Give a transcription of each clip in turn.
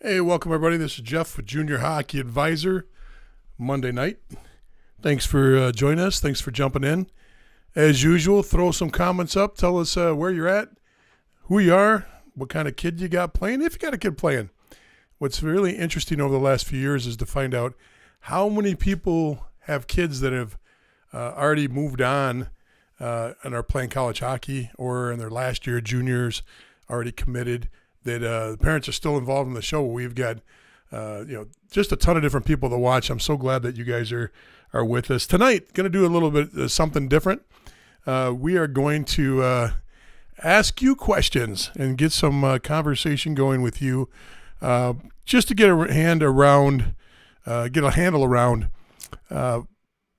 Hey, welcome everybody. This is Jeff with Junior Hockey Advisor, Monday night. Thanks for joining us. Thanks for jumping in. As usual, throw some comments up. Tell us where you're at, who you are, what kind of kid you got playing, if you got a kid playing. What's really interesting over the last few years is to find out how many people have kids that have already moved on and are playing college hockey, or in their last year, juniors, already committed, that the parents are still involved in the show. We've got just a ton of different people to watch. I'm so glad that you guys are with us tonight. Going to do a little bit something different. We are going to ask you questions and get some conversation going with you, just to get a handle around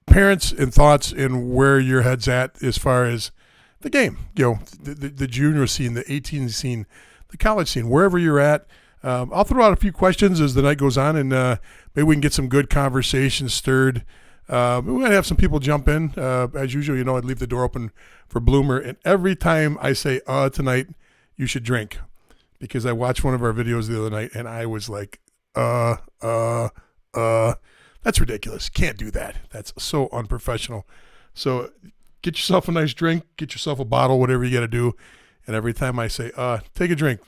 parents and thoughts and where your head's at as far as the game. The junior scene, the 18 scene, the college scene, wherever you're at. I'll throw out a few questions as the night goes on, and maybe we can get some good conversation stirred. We're going to have some people jump in. As usual, I'd leave the door open for Bloomer. And every time I say, tonight, you should drink. Because I watched one of our videos the other night, and I was like, that's ridiculous. Can't do that. That's so unprofessional. So get yourself a nice drink, get yourself a bottle, whatever you got to do. And every time I say, take a drink,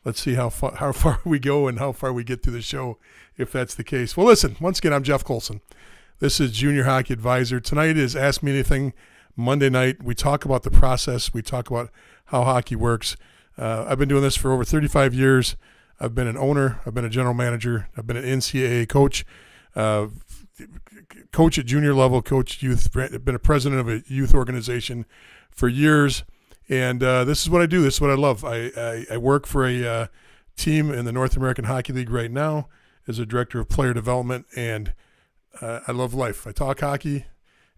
let's see how far we go and how far we get through the show, if that's the case. Well, listen, once again, I'm Jeff Colson. This is Junior Hockey Advisor. Tonight is Ask Me Anything Monday night. We talk about the process. We talk about how hockey works. I've been doing this for over 35 years. I've been an owner. I've been a general manager. I've been an NCAA coach, coach at junior level, coach youth, been a president of a youth organization for years. And this is what I do. This is what I love. I work for a team in the North American Hockey League right now as a director of player development, and I love life. I talk hockey,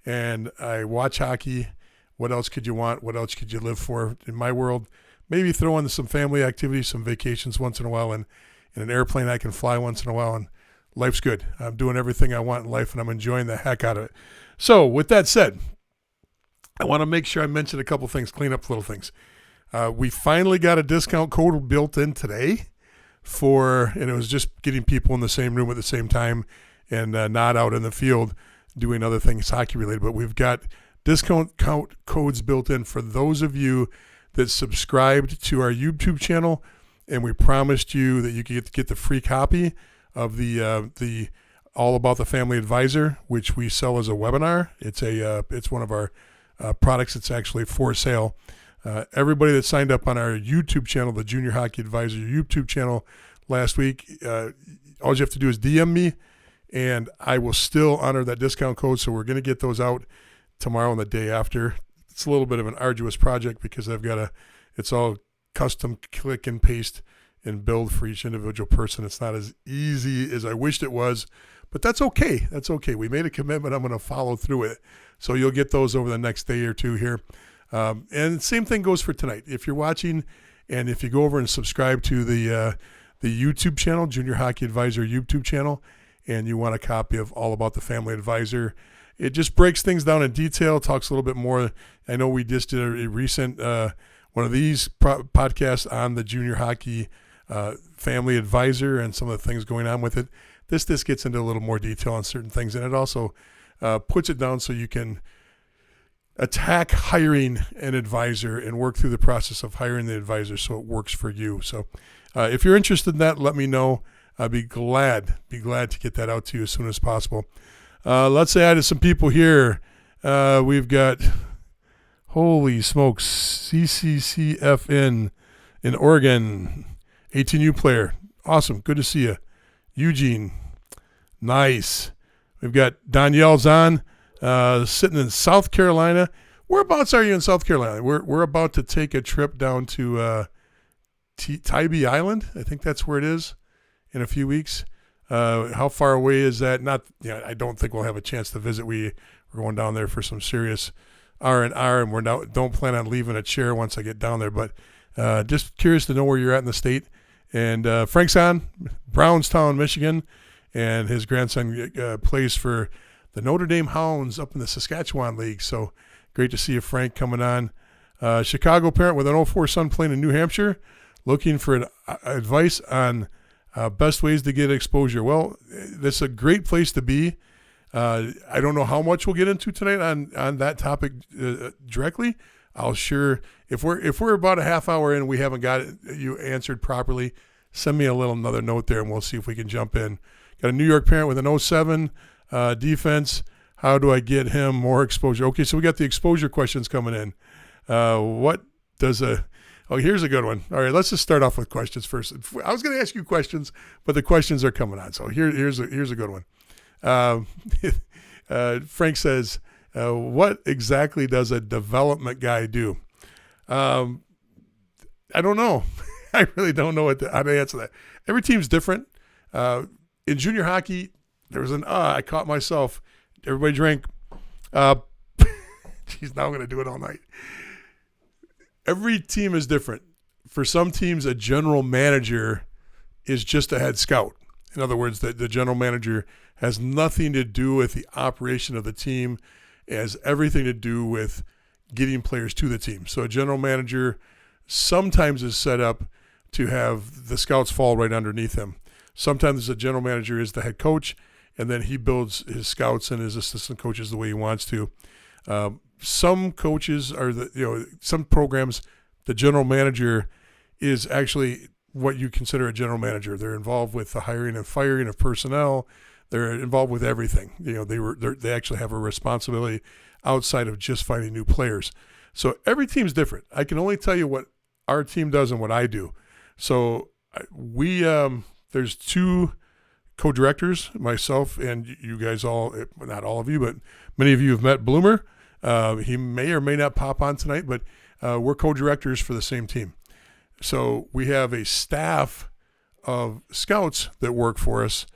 and I watch hockey. What else could you want? What else could you live for in my world? Maybe throw in some family activities, some vacations once in a while, and in an airplane I can fly once in a while, and life's good. I'm doing everything I want in life, and I'm enjoying the heck out of it. So with that said, I want to make sure I mention a couple things, clean up little things. We finally got a discount code built in today and it was just getting people in the same room at the same time and not out in the field doing other things hockey related. But we've got discount codes built in for those of you that subscribed to our YouTube channel, and we promised you that you could get the free copy of the All About the Family Advisor, which we sell as a webinar. It's one of our products that's actually for sale. Everybody that signed up on our YouTube channel, the Junior Hockey Advisor YouTube channel last week, all you have to do is DM me, and I will still honor that discount code. So we're going to get those out tomorrow and the day after. It's a little bit of an arduous project because it's all custom click and paste and build for each individual person. It's not as easy as I wished it was, but that's okay. That's okay. We made a commitment. I'm going to follow through it. So you'll get those over the next day or two here. And same thing goes for tonight. If you're watching and if you go over and subscribe to the YouTube channel, Junior Hockey Advisor YouTube channel, and you want a copy of All About the Family Advisor, it just breaks things down in detail, talks a little bit more. I know we just did a recent one of these podcasts on the Junior Hockey Family Advisor and some of the things going on with it. This gets into a little more detail on certain things, and it also puts it down so you can attack hiring an advisor and work through the process of hiring the advisor so it works for you. So if you're interested in that, let me know. I'd be glad to get that out to you as soon as possible. Let's say hi to some people here. We've got, holy smokes, CCCFN in Oregon, 18U player. Awesome. Good to see you. Eugene. Nice. We've got Danielle's on, sitting in South Carolina. Whereabouts are you in South Carolina? We're about to take a trip down to Tybee Island. I think that's where it is in a few weeks. How far away is that? I don't think we'll have a chance to visit. We're going down there for some serious R&R, and don't plan on leaving a chair once I get down there. But just curious to know where you're at in the state. And Frank's on, Brownstown, Michigan. And his grandson plays for the Notre Dame Hounds up in the Saskatchewan League. So great to see you, Frank, coming on. Chicago parent with an 04 son playing in New Hampshire, looking for advice on Best ways to get exposure. Well, that's a great place to be. I don't know how much we'll get into tonight on that topic directly. I'll sure if we're about a half hour in and we haven't got you answered properly, send me another note there and we'll see if we can jump in. Got a New York parent with an 07 defense. How do I get him more exposure? Okay, so we got the exposure questions coming in. Here's a good one. All right, let's just start off with questions first. I was going to ask you questions, but the questions are coming on. So here's a good one. Frank says, what exactly does a development guy do? I don't know. I really don't know how to answer that. Every team's different. In junior hockey, there was I caught myself. Everybody drank. Geez, now I'm going to do it all night. Every team is different. For some teams, a general manager is just a head scout. In other words, the general manager has nothing to do with the operation of the team. It has everything to do with getting players to the team. So a general manager sometimes is set up to have the scouts fall right underneath him. Sometimes the general manager is the head coach, and then he builds his scouts and his assistant coaches the way he wants to. Some coaches some programs, the general manager is actually what you consider a general manager. They're involved with the hiring and firing of personnel. They're involved with everything. They actually have a responsibility outside of just finding new players. So every team's different. I can only tell you what our team does and what I do. So there's two co-directors, myself and you guys all, not all of you, but many of you have met Bloomer. He may or may not pop on tonight, but we're co-directors for the same team. So we have a staff of scouts that work for us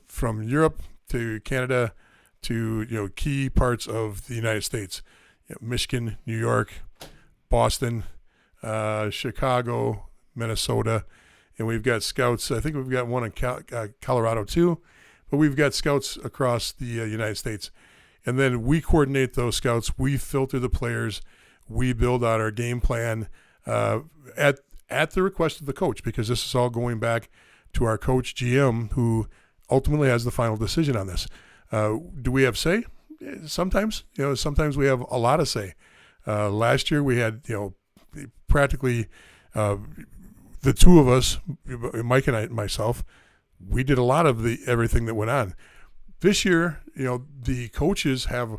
from Europe to Canada to key parts of the United States, Michigan, New York, Boston, Chicago, Minnesota, and we've got scouts. I think we've got one in Colorado too, but we've got scouts across the United States. And then we coordinate those scouts. We filter the players. We build out our game plan at the request of the coach, because this is all going back to our coach GM, who ultimately has the final decision on this. Do we have say? Sometimes, sometimes we have a lot of say. Last year we had, practically the two of us, Mike and myself, we did a lot of everything that went on. This year, the coaches have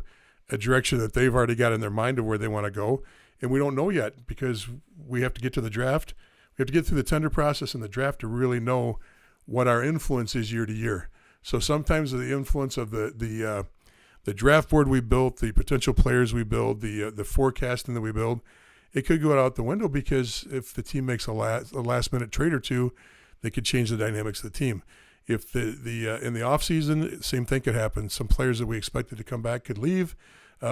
a direction that they've already got in their mind of where they want to go, and we don't know yet because we have to get to the draft. We have to get through the tender process and the draft to really know what our influence is year to year. So sometimes the influence of the draft board we built, the potential players we build, the forecasting that we build, it could go out the window, because if the team makes a last minute trade or two, they could change the dynamics of the team. If in the off season, same thing could happen. Some players that we expected to come back could leave.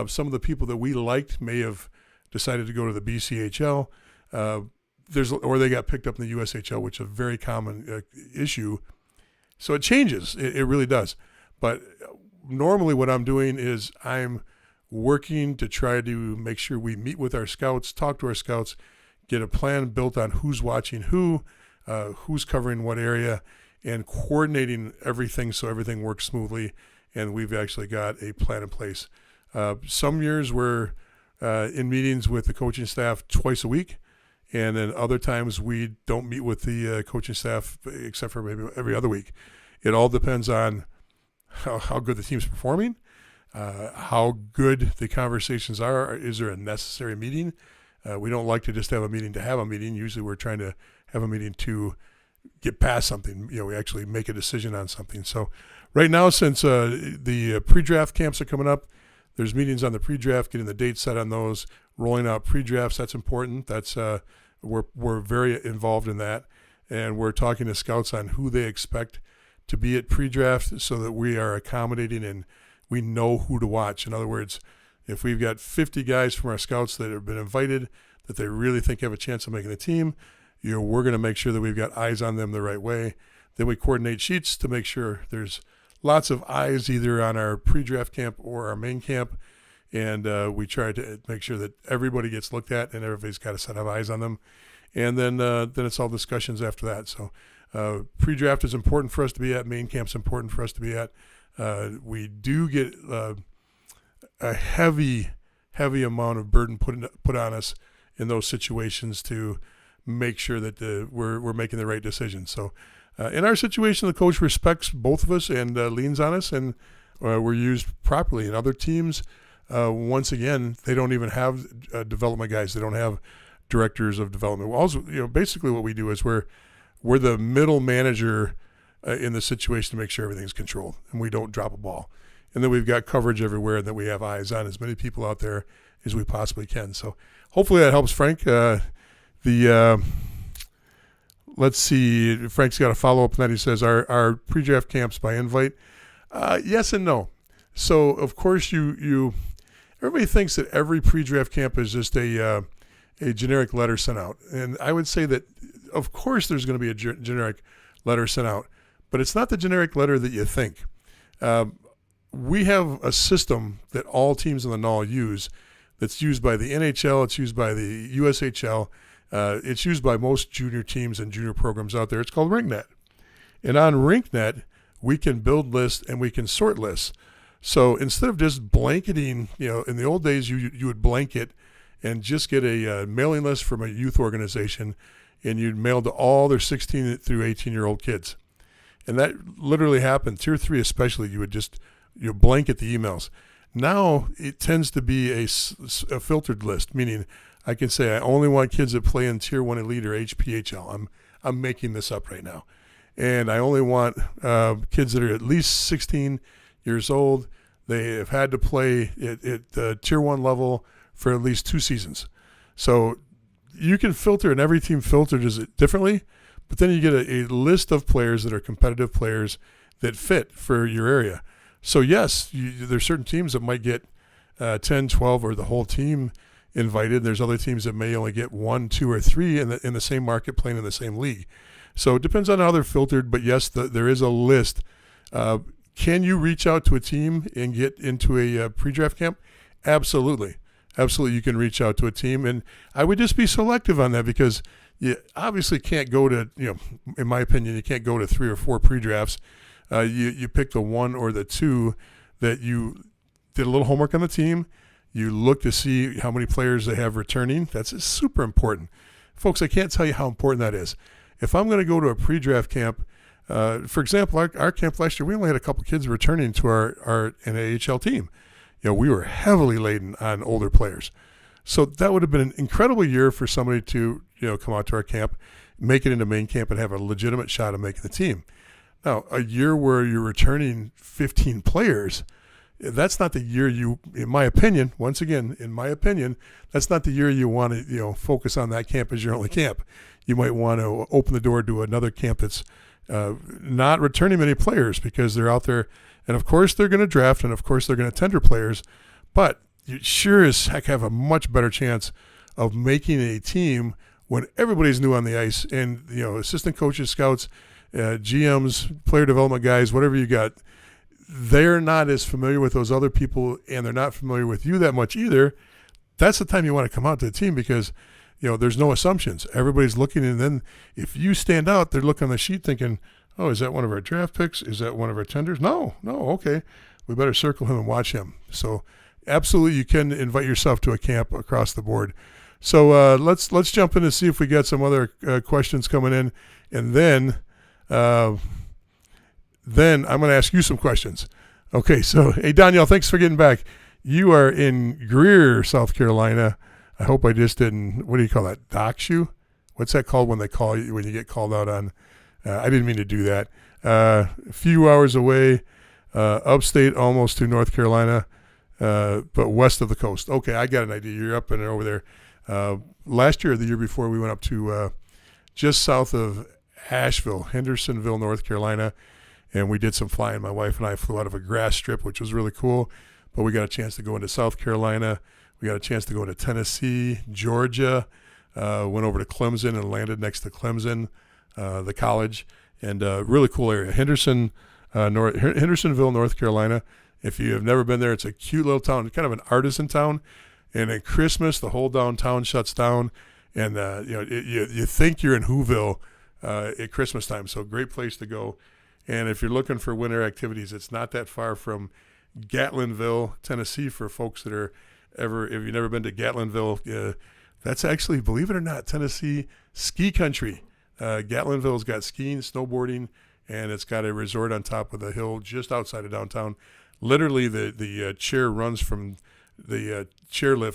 Some of the people that we liked may have decided to go to the BCHL. Or they got picked up in the USHL, which is a very common issue. So it changes. It really does. But normally what I'm doing is I'm working to try to make sure we meet with our scouts, talk to our scouts, get a plan built on who's watching who's covering what area, and coordinating everything so everything works smoothly, and we've actually got a plan in place. Some years we're in meetings with the coaching staff twice a week, and then other times we don't meet with the coaching staff except for maybe every other week. It all depends on how good the team's performing, how good the conversations are. Is there a necessary meeting? We don't like to just have a meeting to have a meeting. Usually we're trying to have a meeting to get past something. We actually make a decision on something. So right now, since the pre-draft camps are coming up, there's meetings on the pre-draft, getting the date set on those, rolling out pre-drafts. That's important. That's we're very involved in that, and we're talking to scouts on who they expect to be at pre-draft so that we are accommodating and we know who to watch. In other words, if we've got 50 guys from our scouts that have been invited that they really think have a chance of making the team, we're going to make sure that we've got eyes on them the right way. Then we coordinate sheets to make sure there's lots of eyes either on our pre-draft camp or our main camp, and we try to make sure that everybody gets looked at and everybody's got a set of eyes on them. And then it's all discussions after that. So Pre-draft is important for us to be at. Main camp's important for us to be at. We do get a heavy amount of burden put on us in those situations to make sure that we're making the right decision. So in our situation, the coach respects both of us and leans on us, and we're used properly. In other teams, once again, they don't even have development guys. They don't have directors of development. Also, basically what we do is we're the middle manager in the situation to make sure everything's controlled and we don't drop a ball. And then we've got coverage everywhere, and that we have eyes on as many people out there as we possibly can. So hopefully that helps, Frank. Let's see. Frank's got a follow-up on that. He says, our pre-draft camps by invite? Yes and no. So, of course, everybody thinks that every pre-draft camp is just a generic letter sent out. And I would say that, of course, there's going to be a generic letter sent out, but it's not the generic letter that you think. We have a system that all teams in the NOL use that's used by the NHL, it's used by the USHL, it's used by most junior teams and junior programs out there. It's called RinkNet. And on RinkNet, we can build lists and we can sort lists. So instead of just blanketing, in the old days you would blanket and just get a mailing list from a youth organization, and you'd mail to all their 16 through 18-year-old kids. And that literally happened. Tier 3 especially, you blanket the emails. Now it tends to be a filtered list, meaning I can say I only want kids that play in Tier 1 Elite or HPHL. I'm making this up right now. And I only want kids that are at least 16 years old. They have had to play at the Tier 1 level for at least 2 seasons. So you can filter, and every team filters it differently, but then you get a list of players that are competitive players that fit for your area. So yes, there's certain teams that might get 10, 12, or the whole team invited. There's other teams that may only get 1, 2, or 3 in the same market playing in the same league. So it depends on how they're filtered, but yes, there is a list. Can you reach out to a team and get into a pre-draft camp? Absolutely. Absolutely, you can reach out to a team. And I would just be selective on that, because you obviously can't go to, in my opinion, you can't go to 3 or 4 pre-drafts. You pick the 1 or the 2 that you did a little homework on the team. You look to see how many players they have returning. That's super important. Folks, I can't tell you how important that is. If I'm going to go to a pre-draft camp, for example, our camp last year, we only had a couple kids returning to our NAHL team. We were heavily laden on older players. So that would have been an incredible year for somebody to, come out to our camp, make it into main camp, and have a legitimate shot of making the team. Now, a year where you're returning 15 players, that's not the year in my opinion, once again, that's not the year you want to, focus on that camp as your only camp. You might want to open the door to another camp that's not returning many players, because they're out there. And of course they're going to draft, and of course they're going to tender players, but you sure as heck have a much better chance of making a team when everybody's new on the ice, and assistant coaches, scouts, GMs, player development guys, whatever you got, they're not as familiar with those other people, and they're not familiar with you that much either. That's the time you want to come out to the team, because there's no assumptions. Everybody's looking, and then if you stand out, they're looking on the sheet thinking, oh, is that one of our draft picks? Is that one of our tenders? No, okay. We better circle him and watch him. So absolutely, you can invite yourself to a camp across the board. So let's jump in and see if we got some other questions coming in, and then I'm going to ask you some questions. Okay, so hey, Danielle, thanks for getting back. You are in Greer, South Carolina. I hope I just didn't, what do you call that, dox you? What's that called when they call you, when you get called out on? I didn't mean to do that. A few hours away, upstate, almost to North Carolina, but west of the coast. Okay, I got an idea. You're up and over there. Last year or the year before, we went up to just south of Asheville, Hendersonville, North Carolina, and we did some flying. My wife and I flew out of a grass strip, which was really cool, but we got a chance to go into South Carolina. We got a chance to go into Tennessee, Georgia, went over to Clemson and landed next to Clemson, the college, and really cool area. Hendersonville, North Carolina. If you have never been there, it's a cute little town, kind of an artisan town. And at Christmas, the whole downtown shuts down, and you think you're in Whoville at Christmas time. So great place to go. And if you're looking for winter activities, it's not that far from Gatlinville, Tennessee, for folks that are if you've never been to Gatlinville, that's actually, believe it or not, Tennessee ski country. Gatlinville's got skiing, snowboarding, and it's got a resort on top of the hill just outside of downtown. Literally, the chairlift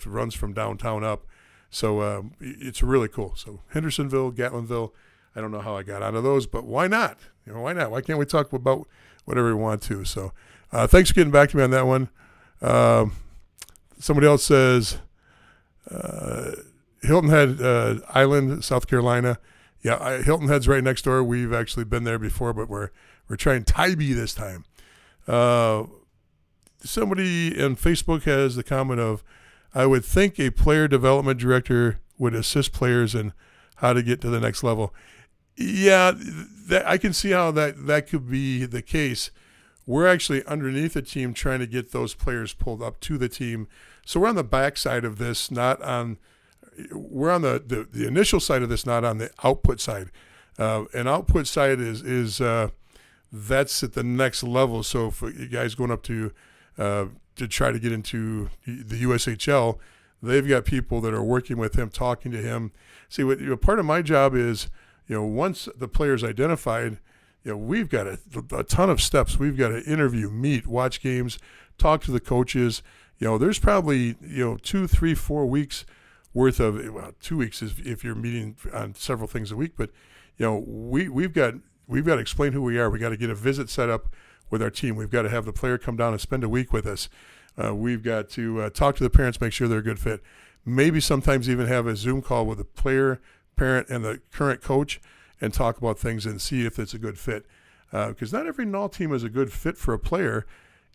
runs from downtown up. So it's really cool. So Hendersonville, Gatlinville, I don't know how I got onto those, but why not? Why not? Why can't we talk about whatever we want to? So thanks for getting back to me on that one. Somebody else says Hilton Head Island, South Carolina. Yeah, Hilton Head's right next door. We've actually been there before, but we're trying Tybee this time. Somebody on Facebook has the comment of, I would think a player development director would assist players in how to get to the next level. Yeah, I can see how that could be the case. We're actually underneath the team trying to get those players pulled up to the team. So we're on the back side of this, we're on the initial side of this, not on the output side. And output side is that's at the next level. So if you guys going up to try to get into the USHL, they've got people that are working with him, talking to him. See, part of my job is, once the player's identified, we've got a ton of steps. We've got to interview, meet, watch games, talk to the coaches. There's probably 2, 3, 4 weeks worth of 2 weeks if you're meeting on several things a week. But we've got to explain who we are. We got to get a visit set up with our team. We've got to have the player come down and spend a week with us. We've got to talk to the parents, make sure they're a good fit. Maybe sometimes even have a Zoom call with the player, parent, and the current coach and talk about things and see if it's a good fit. Because not every NAL team is a good fit for a player,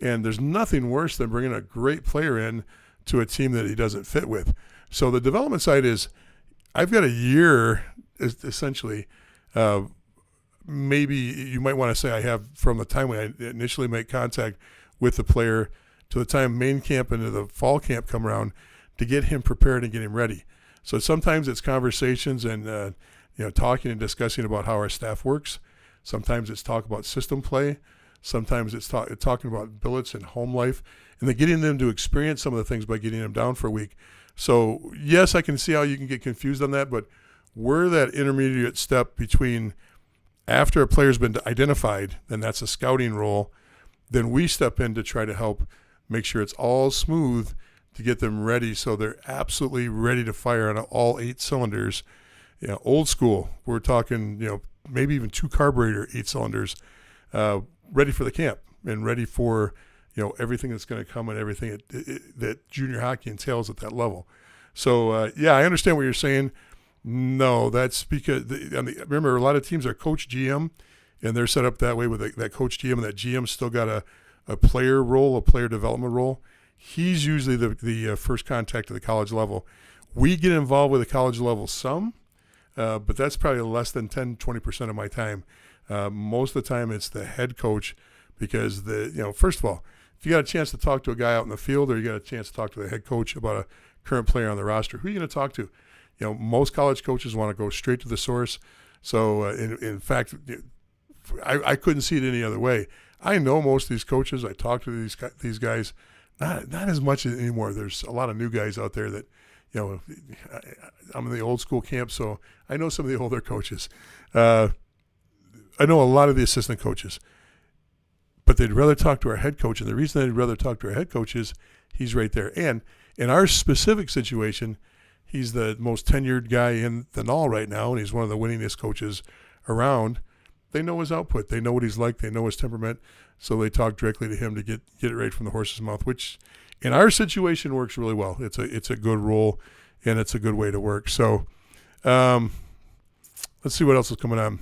and there's nothing worse than bringing a great player in to a team that he doesn't fit with. So the development side is, I've got a year, essentially. Maybe you might want to say I have from the time when I initially make contact with the player to the time main camp and to the fall camp come around to get him prepared and get him ready. So sometimes it's conversations and talking and discussing about how our staff works. Sometimes it's talk about system play. Sometimes it's talking about billets and home life, and then getting them to experience some of the things by getting them down for a week. So yes, I can see how you can get confused on that, but we're that intermediate step between after a player's been identified, then that's a scouting role. Then we step in to try to help make sure it's all smooth to get them ready so they're absolutely ready to fire on all 8 cylinders. Old school, we're talking, maybe even 2 carburetor 8 cylinders, ready for the camp and ready for, everything that's going to come and everything that junior hockey entails at that level. So, I understand what you're saying. No, that's because, remember, a lot of teams are coach GM, and they're set up that way with that coach GM, and that GM's still got a player role, a player development role. He's usually the first contact at the college level. We get involved with the college level some, but that's probably less than 10, 20% of my time. Most of the time it's the head coach because first of all, if you got a chance to talk to a guy out in the field or you got a chance to talk to the head coach about a current player on the roster, who are you going to talk to? Most college coaches want to go straight to the source. So in fact, I couldn't see it any other way. I know most of these coaches. I talk to these guys, not as much anymore. There's a lot of new guys out there that, I'm in the old school camp, so I know some of the older coaches. I know a lot of the assistant coaches, but they'd rather talk to our head coach. And the reason they'd rather talk to our head coach is he's right there. And in our specific situation, he's the most tenured guy in the NAL right now, and he's one of the winningest coaches around. They know his output. They know what he's like. They know his temperament. So they talk directly to him to get it right from the horse's mouth, which in our situation works really well. It's a good role, and it's a good way to work. So let's see what else is coming on.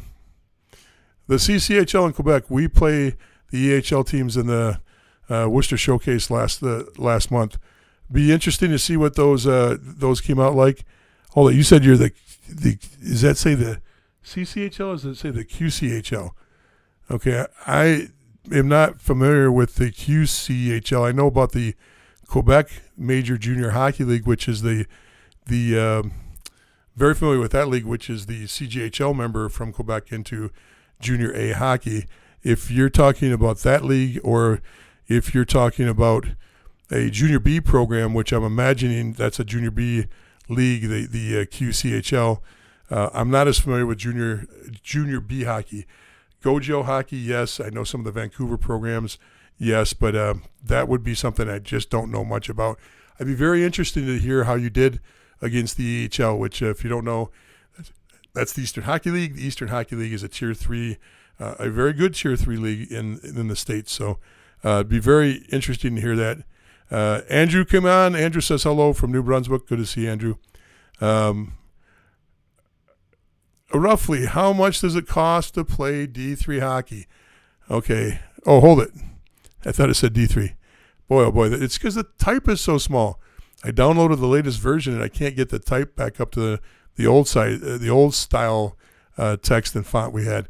The CCHL in Quebec, we play the EHL teams in the Worcester Showcase last month. Be interesting to see what those came out like. Hold on, you said you're the does that say the CCHL or does it say the QCHL? Okay, I am not familiar with the QCHL. I know about the Quebec Major Junior Hockey League, which is the very familiar with that league, which is the CJHL member from Quebec into Junior A hockey. If you're talking about that league, or if you're talking about a Junior B program, which I'm imagining that's a Junior B league, the QCHL, I'm not as familiar with Junior B hockey. Gojo hockey, yes. I know some of the Vancouver programs, yes, but that would be something I just don't know much about. I'd be very interested to hear how you did against the EHL, which, if you don't know, that's the Eastern Hockey League. The Eastern Hockey League is a Tier 3, a very good Tier 3 league in the States. So it'd be very interesting to hear that. Andrew came on. Andrew says hello from New Brunswick. Good to see Andrew. Roughly, how much does it cost to play D3 hockey? Okay. Oh, hold it. I thought it said D3. Boy, oh boy. It's because the type is so small. I downloaded the latest version and I can't get the type back up to the old site, the old style text and font we had.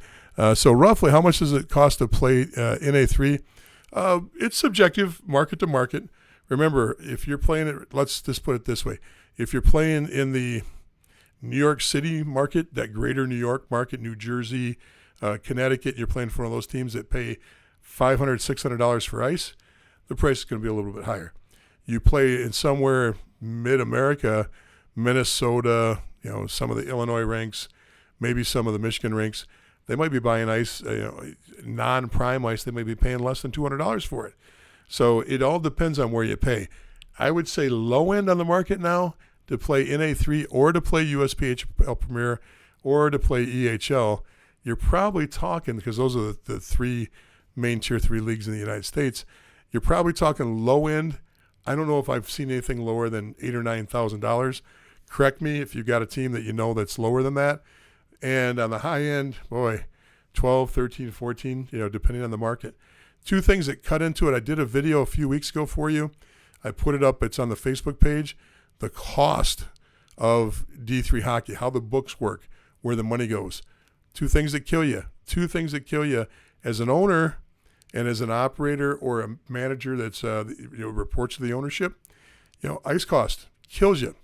So roughly, how much does it cost to play NA3? It's subjective, market to market. Remember, if you're playing it, let's just put it this way. If you're playing in the New York City market, that greater New York market, New Jersey, Connecticut, you're playing for one of those teams that pay $500, $600 for ice, the price is going to be a little bit higher. You play in somewhere mid-America, Minnesota, some of the Illinois rinks, maybe some of the Michigan rinks, they might be buying ice, non-prime ice, they may be paying less than $200 for it. So it all depends on where you pay. I would say low end on the market now to play NA3 or to play USPHL Premier or to play EHL, you're probably talking, because those are the three main Tier 3 leagues in the United States, you're probably talking low end. I don't know if I've seen anything lower than $8,000 or $9,000. Correct me if you've got a team that you know that's lower than that. And on the high end, boy, 12, 13, 14, depending on the market. Two things that cut into it. I did a video a few weeks ago for you. I put it up. It's on the Facebook page. The cost of D3 hockey, how the books work, where the money goes. Two things that kill you. Two things that kill you as an owner and as an operator or a manager that's reports to the ownership. Ice cost kills you,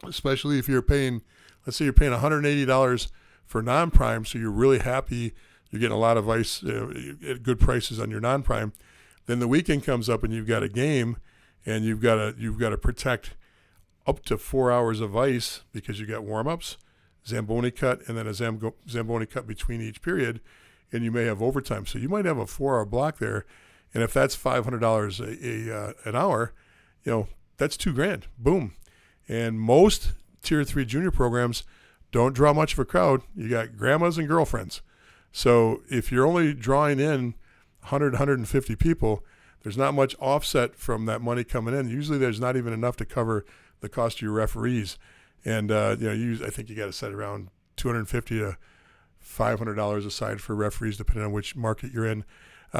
especially if you're paying, let's say you're paying $180 for non-prime, so you're really happy you're getting a lot of ice at good prices on your non-prime. Then the weekend comes up and you've got a game, and you've got to protect up to 4 hours of ice because you got warm-ups, Zamboni cut, and then a Zamboni cut between each period, and you may have overtime. So you might have a 4-hour block there, and if that's $500 an hour, that's $2,000. Boom. And most Tier 3 junior programs don't draw much of a crowd. You got grandmas and girlfriends. So if you're only drawing in 100, 150 people, there's not much offset from that money coming in. Usually there's not even enough to cover the cost of your referees. And, I think you got to set around $250 to $500 aside for referees, depending on which market you're in.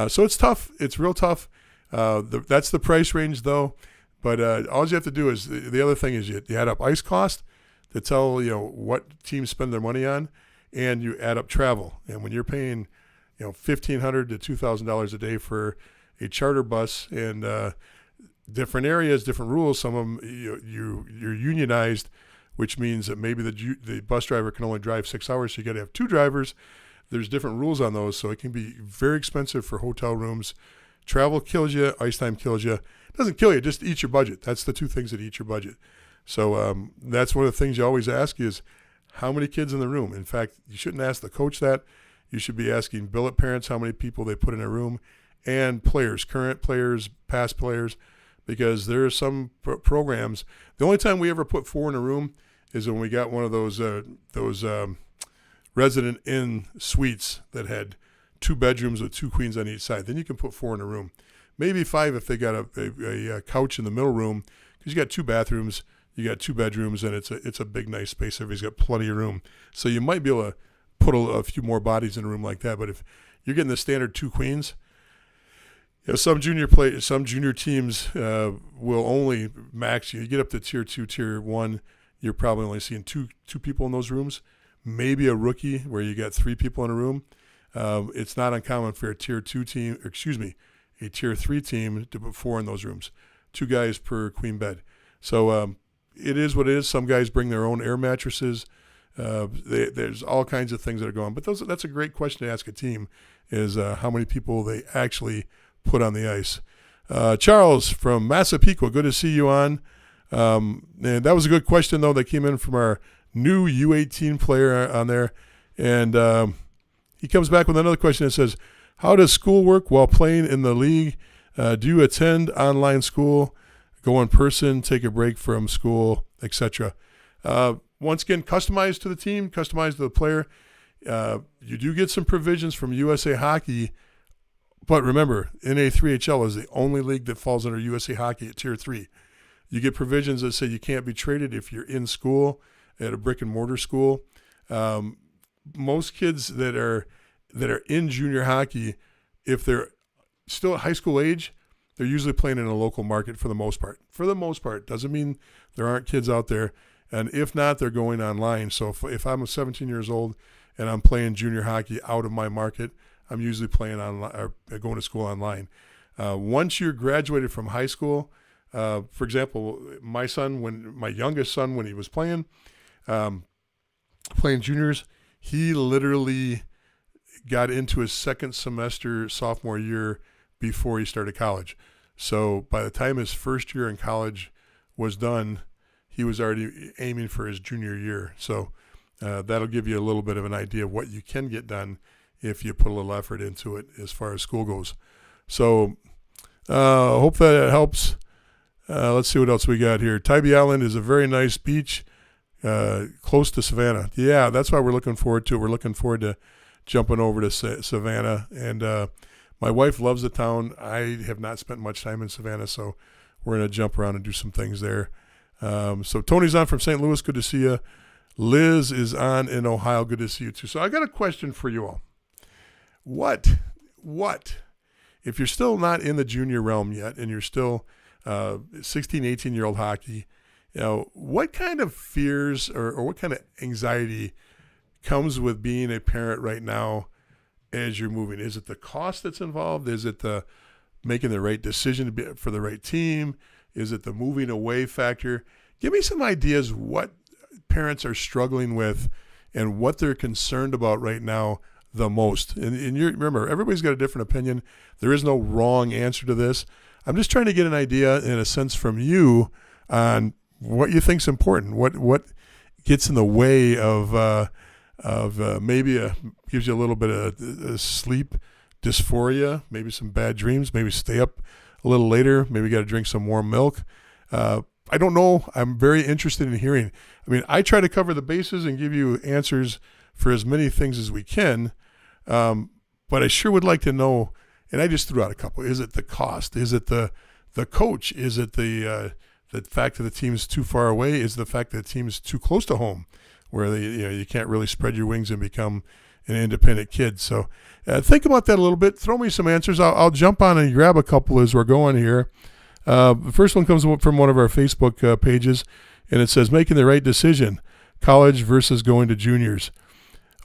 So it's tough. It's real tough. That's the price range, though. But all you have to do is, the other thing is you add up ice cost to tell, what teams spend their money on, and you add up travel. And when you're paying, $1,500 to $2,000 a day for a charter bus, and different areas, different rules. Some of them you're unionized, which means that maybe the bus driver can only drive 6 hours, so you got to have two drivers. There's different rules on those, so it can be very expensive for hotel rooms. Travel kills you, ice time kills you. It doesn't kill you, just eats your budget. That's the two things that eat your budget. So that's one of the things you always ask is, how many kids in the room? In fact, you shouldn't ask the coach that. You should be asking billet parents how many people they put in a room, and players, current players, past players, because there are some programs. The only time we ever put 4 in a room is when we got one of those resident inn suites that had 2 bedrooms with 2 queens on each side. Then you can put 4 in a room. Maybe 5 if they got a couch in the middle room, because you got 2 bathrooms, you got 2 bedrooms, and it's a big, nice space. Everybody's got plenty of room. So you might be able to put a few more bodies in a room like that. But if you're getting the standard 2 queens, some junior teams will only max you. You get up to Tier 2, Tier 1, you're probably only seeing two people in those rooms. Maybe a rookie where you got 3 people in a room. It's not uncommon for a Tier 3 team to put 4 in those rooms. 2 guys per queen bed. So it is what it is. Some guys bring their own air mattresses. There's all kinds of things that are going on. But that's a great question to ask a team, is how many people they actually put on the ice. Charles from Massapequa, good to see you on. And that was a good question, though, that came in from our new U18 player on there. And he comes back with another question that says, how does school work while playing in the league? Do you attend online school, go in person, take a break from school, etc.? Once again, customized to the team, customized to the player. You do get some provisions from USA Hockey, but remember, NA3HL is the only league that falls under USA Hockey at Tier 3. You get provisions that say you can't be traded if you're in school at a brick and mortar school. Most kids that are in junior hockey, if they're still at high school age, they're usually playing in a local market for the most part. For the most part, doesn't mean there aren't kids out there. And if not, they're going online. So if I'm 17 years old and I'm playing junior hockey out of my market, I'm usually playing online or going to school online. Once you're graduated from high school, for example, my youngest son, when he was playing juniors, he literally got into his second semester sophomore year before he started college. So by the time his first year in college was done, he was already aiming for his junior year. So that'll give you a little bit of an idea of what you can get done if you put a little effort into it as far as school goes. So hope that helps. Let's see what else we got here. Tybee Island is a very nice beach close to Savannah. Yeah, that's why we're looking forward to it. We're looking forward to jumping over to Savannah. And my wife loves the town. I have not spent much time in Savannah, so we're going to jump around and do some things there. So Tony's on from St. Louis. Good to see you. Liz is on in Ohio. Good to see you too. So I got a question for you all. What, if you're still not in the junior realm yet and you're still 16, 18-year-old hockey, what kind of fears or what kind of anxiety comes with being a parent right now as you're moving? Is it the cost that's involved? Is it the making the right decision for the right team? Is it the moving away factor? Give me some ideas what parents are struggling with and what they're concerned about right now the most. And you remember, everybody's got a different opinion. There is no wrong answer to this. I'm just trying to get an idea and a sense from you on what you think's important. What gets in the way of maybe gives you a little bit of sleep dysphoria, maybe some bad dreams, maybe stay up a little later, maybe got to drink some warm milk. I don't know. I'm very interested in hearing. I mean, I try to cover the bases and give you answers for as many things as we can, but I sure would like to know, and I just threw out a couple. Is it the cost? Is it the coach? Is it the fact that the team's too far away? Is it the fact that the team's too close to home, where you can't really spread your wings and become an independent kid? So think about that a little bit. Throw me some answers. I'll jump on and grab a couple as we're going here. The first one comes from one of our Facebook pages, and it says, making the right decision, college versus going to juniors.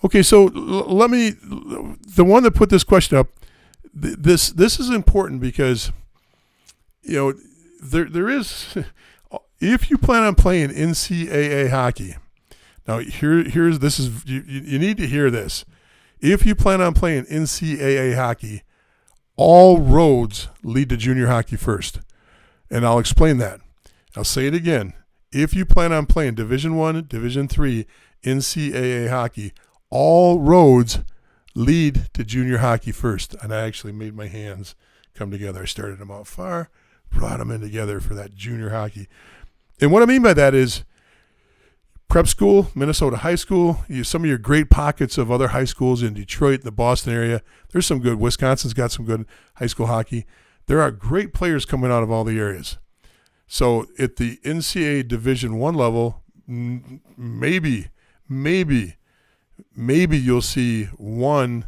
Okay, so the one that put this question up, this is important because, there is, if you plan on playing NCAA hockey, now you need to hear this. If you plan on playing NCAA hockey, all roads lead to junior hockey first. And I'll explain that. I'll say it again. If you plan on playing Division I, Division III, NCAA hockey, all roads lead to junior hockey first. And I actually made my hands come together. I started them out far, brought them in together for that junior hockey. And what I mean by that is prep school, Minnesota high school, some of your great pockets of other high schools in Detroit, the Boston area. There's some good. Wisconsin's got some good high school hockey. There are great players coming out of all the areas. So at the NCAA Division I level, maybe you'll see one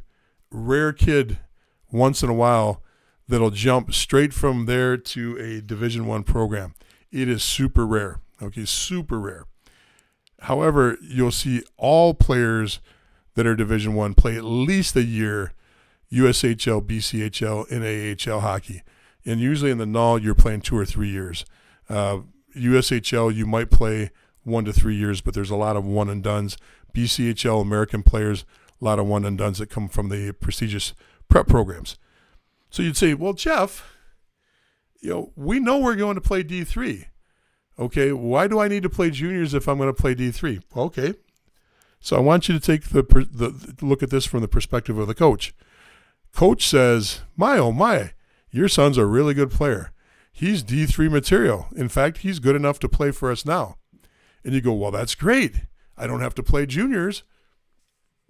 rare kid once in a while that'll jump straight from there to a Division I program. It is super rare. Okay, super rare. However, you'll see all players that are Division I play at least a year USHL, BCHL, and AHL hockey. And usually in the null, you're playing 2 or 3 years. USHL, you might play 1 to 3 years, but there's a lot of one and dones. BCHL, American players, a lot of one and dones that come from the prestigious prep programs. So you'd say, well, Jeff, we know we're going to play D3. Okay, why do I need to play juniors if I'm going to play D3? Well, okay, so I want you to take the look at this from the perspective of the coach. Coach says, my, oh my, your son's a really good player. He's D3 material. In fact, he's good enough to play for us now. And you go, well, that's great. I don't have to play juniors.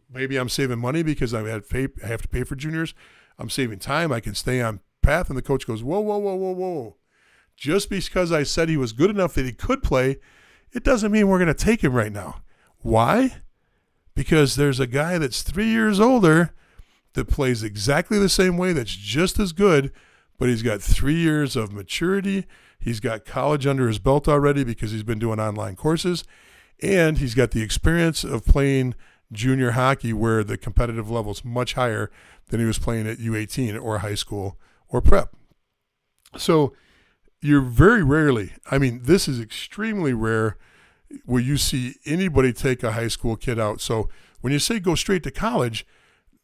Maybe I'm saving money because I have to pay for juniors. I'm saving time. I can stay on path. And the coach goes, whoa, whoa, whoa, whoa, whoa. Just because I said he was good enough that he could play, it doesn't mean we're going to take him right now. Why? Because there's a guy that's 3 years older that plays exactly the same way, that's just as good, but he's got 3 years of maturity. He's got college under his belt already because he's been doing online courses, and he's got the experience of playing junior hockey where the competitive level is much higher than he was playing at U18 or high school or prep. So you're very rarely, this is extremely rare where you see anybody take a high school kid out. So when you say go straight to college,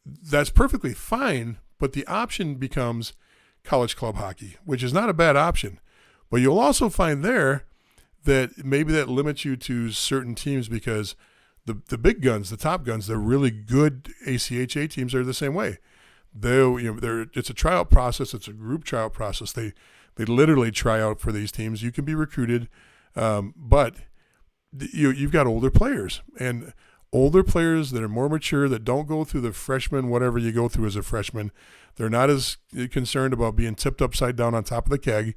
that's perfectly fine, but the option becomes college club hockey, which is not a bad option. But you'll also find there that maybe that limits you to certain teams because the big guns, the top guns, the really good ACHA teams are the same way. It's a tryout process. It's a group tryout process. They literally try out for these teams. You can be recruited, but you've got older players and older players that are more mature that don't go through the freshman, whatever you go through as a freshman. They're not as concerned about being tipped upside down on top of the keg.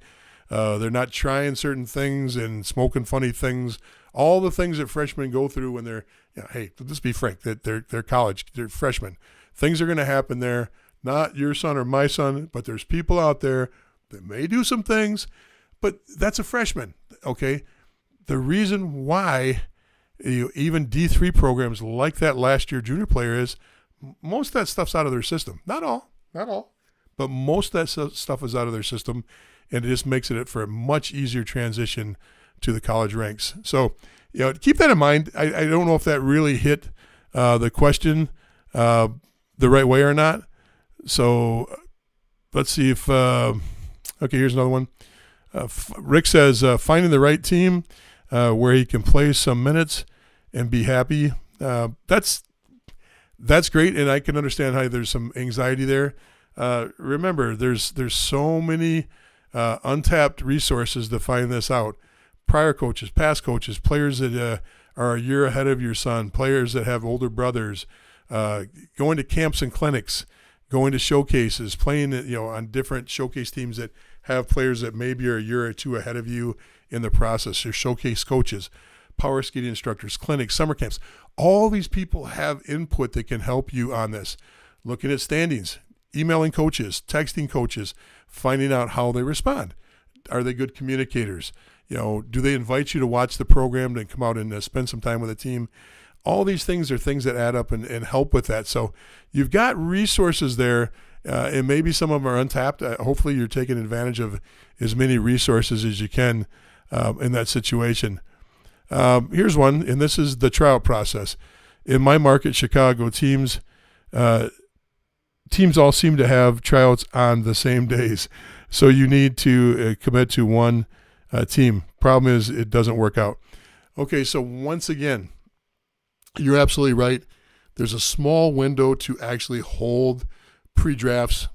They're not trying certain things and smoking funny things. All the things that freshmen go through when they're, hey, let's be frank, that they're college, they're freshmen. Things are going to happen there. Not your son or my son, but there's people out there that may do some things, but that's a freshman, okay? The reason why even D3 programs like that last year junior player is most of that stuff's out of their system. Not all, but most of that stuff is out of their system, and it just makes it for a much easier transition to the college ranks. So, keep that in mind. I don't know if that really hit the question the right way or not. So let's see if okay, here's another one. Rick says, finding the right team where he can play some minutes and be happy. That's great, and I can understand how there's some anxiety there. Remember, there's so many untapped resources to find this out. Prior coaches, past coaches, players that are a year ahead of your son, players that have older brothers, going to camps and clinics, going to showcases, playing on different showcase teams that have players that maybe are a year or two ahead of you in the process. Your showcase coaches, power skating instructors, clinics, summer camps. All these people have input that can help you on this. Looking at standings, emailing coaches, texting coaches, finding out how they respond. Are they good communicators? Do they invite you to watch the program and come out and spend some time with the team? All these things are things that add up and help with that. So you've got resources there, and maybe some of them are untapped. Hopefully you're taking advantage of as many resources as you can in that situation. Here's one, and this is the tryout process. In my market, Chicago, teams all seem to have tryouts on the same days. So you need to commit to one team. Problem is it doesn't work out. Okay, so once again, you're absolutely right. There's a small window to actually hold pre-drafts.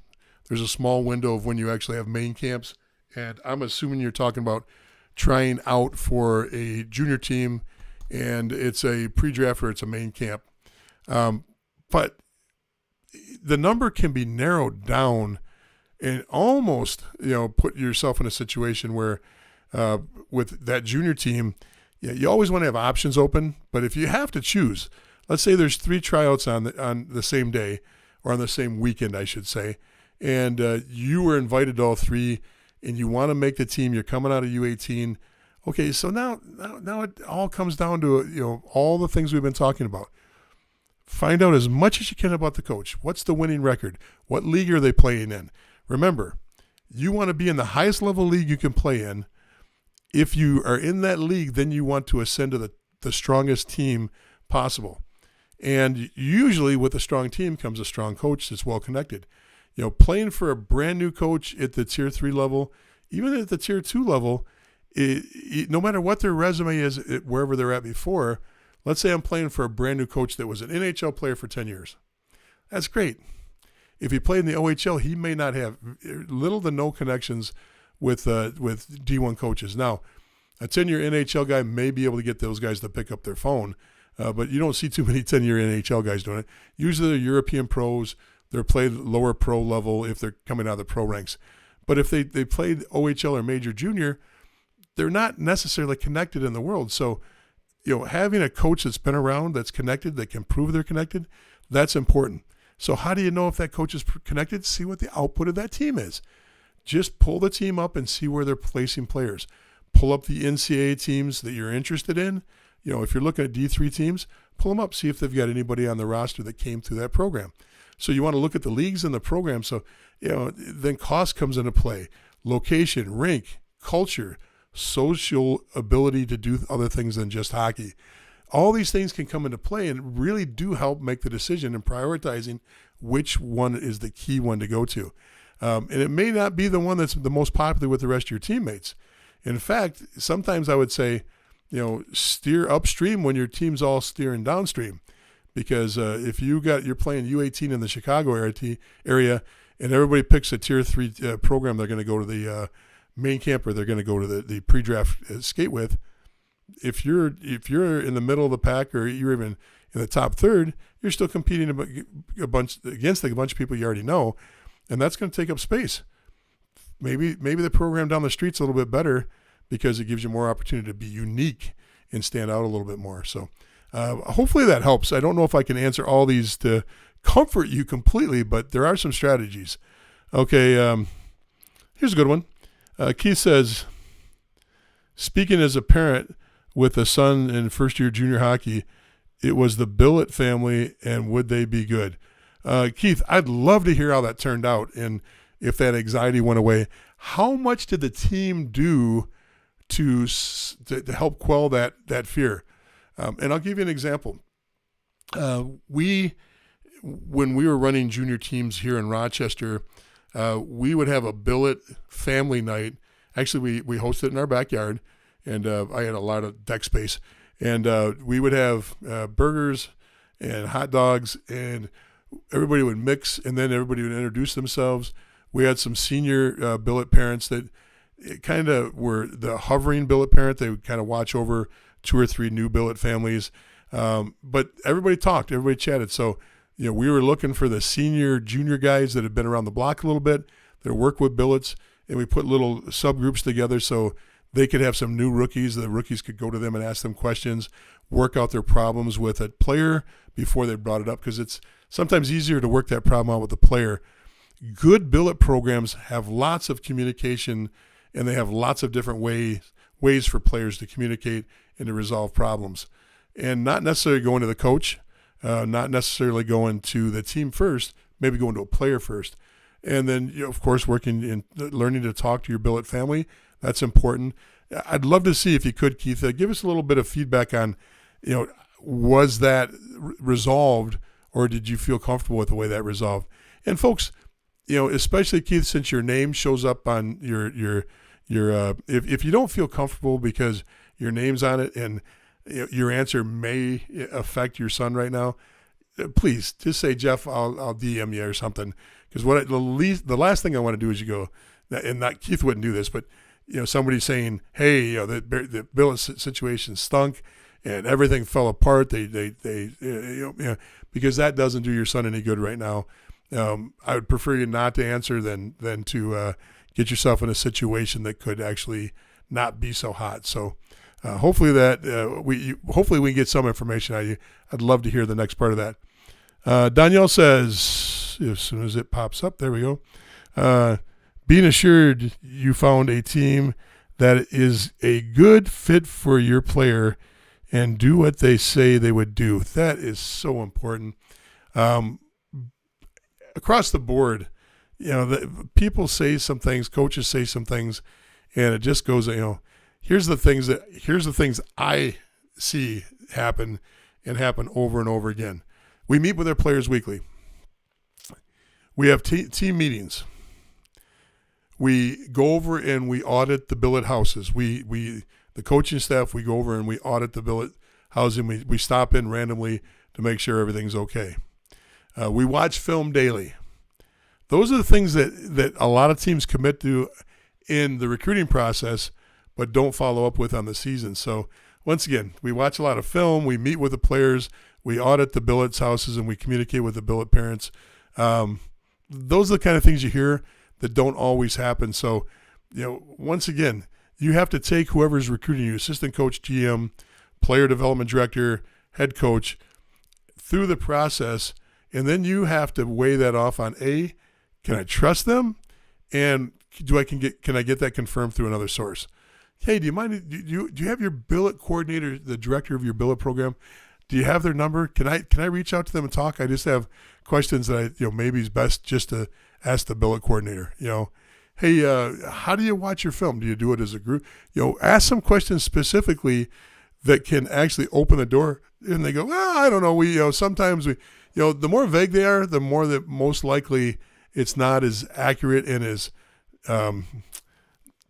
There's a small window of when you actually have main camps. And I'm assuming you're talking about trying out for a junior team, and it's a pre-draft or it's a main camp. But the number can be narrowed down and almost, put yourself in a situation where with that junior team, you always want to have options open. But if you have to choose, let's say there's 3 tryouts on the same day or on the same weekend, I should say, and you were invited to all 3 and you want to make the team, you're coming out of U18. Okay, so now it all comes down to, all the things we've been talking about. Find out as much as you can about the coach. What's the winning record? What league are they playing in? Remember, you want to be in the highest level league you can play in if you are in that league, then you want to ascend to the strongest team possible. And usually with a strong team comes a strong coach that's well connected. Playing for a brand new coach at the tier 3 level, even at the tier 2 level, no matter what their resume is, wherever they're at before, let's say I'm playing for a brand new coach that was an NHL player for 10 years. That's great. If he played in the OHL, he may not have little to no connections with D1 coaches. Now, a 10-year NHL guy may be able to get those guys to pick up their phone, but you don't see too many 10-year NHL guys doing it. Usually they're European pros. They're played lower pro level if they're coming out of the pro ranks. But if they played OHL or major junior, they're not necessarily connected in the world. So, having a coach that's been around, that's connected, that can prove they're connected, that's important. So how do you know if that coach is connected? See what the output of that team is. Just pull the team up and see where they're placing players. Pull up the NCAA teams that you're interested in. If you're looking at D3 teams, pull them up, see if they've got anybody on the roster that came through that program. So you want to look at the leagues and the program. So, then cost comes into play. Location, rink, culture, social ability to do other things than just hockey. All these things can come into play and really do help make the decision in prioritizing which one is the key one to go to. And it may not be the one that's the most popular with the rest of your teammates. In fact, sometimes I would say, steer upstream when your team's all steering downstream. Because if you're playing U18 in the Chicago area and everybody picks a tier 3 program they're going to go to the main camp or they're going to go to the pre-draft skate with, if you're in the middle of the pack or you're even in the top third, you're still competing against a bunch of people you already know, and that's going to take up space. Maybe the program down the street's a little bit better because it gives you more opportunity to be unique and stand out a little bit more. So hopefully that helps. I don't know if I can answer all these to comfort you completely, but there are some strategies. Okay, here's a good one. Keith says, speaking as a parent with a son in first-year junior hockey, it was the Billet family, and would they be good? Keith, I'd love to hear how that turned out and if that anxiety went away. How much did the team do to help quell that fear? And I'll give you an example. When we were running junior teams here in Rochester, we would have a billet family night. Actually, we hosted it in our backyard, and I had a lot of deck space. And we would have burgers and hot dogs, and everybody would mix, and then everybody would introduce themselves. We had some senior billet parents that kind of were the hovering billet parent. They would kind of watch over 2 or 3 new billet families. But everybody talked, everybody chatted. So, we were looking for the senior, junior guys that had been around the block a little bit, that work with billets, and we put little subgroups together so they could have some new rookies. The rookies could go to them and ask them questions, work out their problems with a player before they brought it up, because it's sometimes easier to work that problem out with the player. Good billet programs have lots of communication, and they have lots of different ways for players to communicate and to resolve problems. And not necessarily going to the coach, not necessarily going to the team first, maybe going to a player first. And then, of course, working in learning to talk to your billet family. That's important. I'd love to see, if you could, Keith, give us a little bit of feedback on, was that resolved, or did you feel comfortable with the way that resolved? And folks, especially Keith, since your name shows up on your if you don't feel comfortable because your name's on it and your answer may affect your son right now, please just say, Jeff, I'll DM you or something. Because the last thing I want to do is you go, and not Keith wouldn't do this, but somebody saying, hey, the billet situation stunk and everything fell apart. Because that doesn't do your son any good right now. I would prefer you not to answer than to get yourself in a situation that could actually not be so hot. So hopefully we can get some information out of you. I'd love to hear the next part of that. Danielle says, as soon as it pops up, there we go. Being assured you found a team that is a good fit for your player and do what they say they would do. That is so important. Across the board, people say some things, coaches say some things, and it just goes, here's the things I see happen and happen over and over again. We meet with our players weekly. We have team meetings. We go over and we audit the billet houses. The coaching staff, we go over and we audit the billet housing. We stop in randomly to make sure everything's okay. We watch film daily. Those are the things that a lot of teams commit to in the recruiting process, but don't follow up with on the season. So once again, we watch a lot of film. We meet with the players. We audit the billets houses, and we communicate with the billet parents. Those are the kind of things you hear that don't always happen. So, once again, you have to take whoever's recruiting you, assistant coach, GM, player development director, head coach, through the process, and then you have to weigh that off on A, can I trust them? And can I get that confirmed through another source? Hey, do you mind? Do you have your billet coordinator, the director of your billet program? Do you have their number? Can I reach out to them and talk? I just have questions that maybe is best just to ask the billet coordinator. Hey, how do you watch your film? Do you do it as a group? Ask some questions specifically that can actually open the door. And they go, well, I don't know. Sometimes the more vague they are, the more that most likely it's not as accurate and as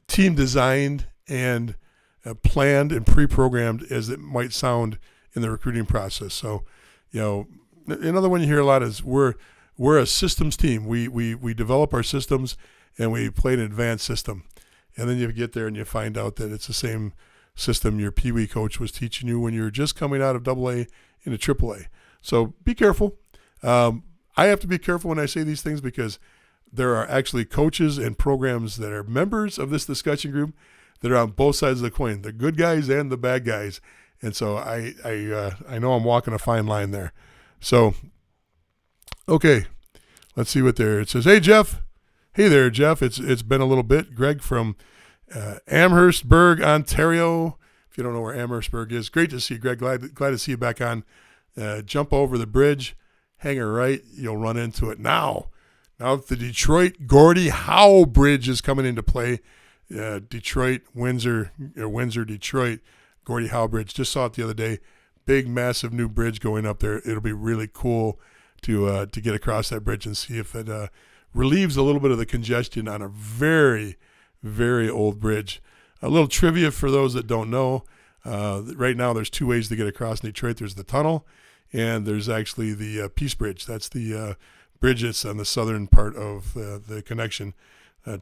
team designed and planned and pre-programmed as it might sound in the recruiting process. So, another one you hear a lot is we're a systems team. We develop our systems and we play an advanced system. And then you get there and you find out that it's the same system your Pee Wee coach was teaching you when you were just coming out of AA into AAA. So be careful. I have to be careful when I say these things because there are actually coaches and programs that are members of this discussion group that are on both sides of the coin, the good guys and the bad guys. And so I know I'm walking a fine line there. So, okay, let's see what there. It says, hey, Jeff. Hey there, Jeff. It's been a little bit. Greg from Amherstburg, Ontario. If you don't know where Amherstburg is, great to see you, Greg. Glad to see you back on. Jump over the bridge, hang a right. You'll run into it now. Now the Detroit-Gordie Howe Bridge is coming into play. Windsor, Detroit, Gordie Howe Bridge. Just saw it the other day. Big, massive new bridge going up there. It'll be really cool to get across that bridge and see if it relieves a little bit of the congestion on a very, very old bridge. A little trivia for those that don't know. Right now there's two ways to get across in Detroit. There's the tunnel, and there's actually the Peace Bridge. That's the bridge that's on the southern part of the connection.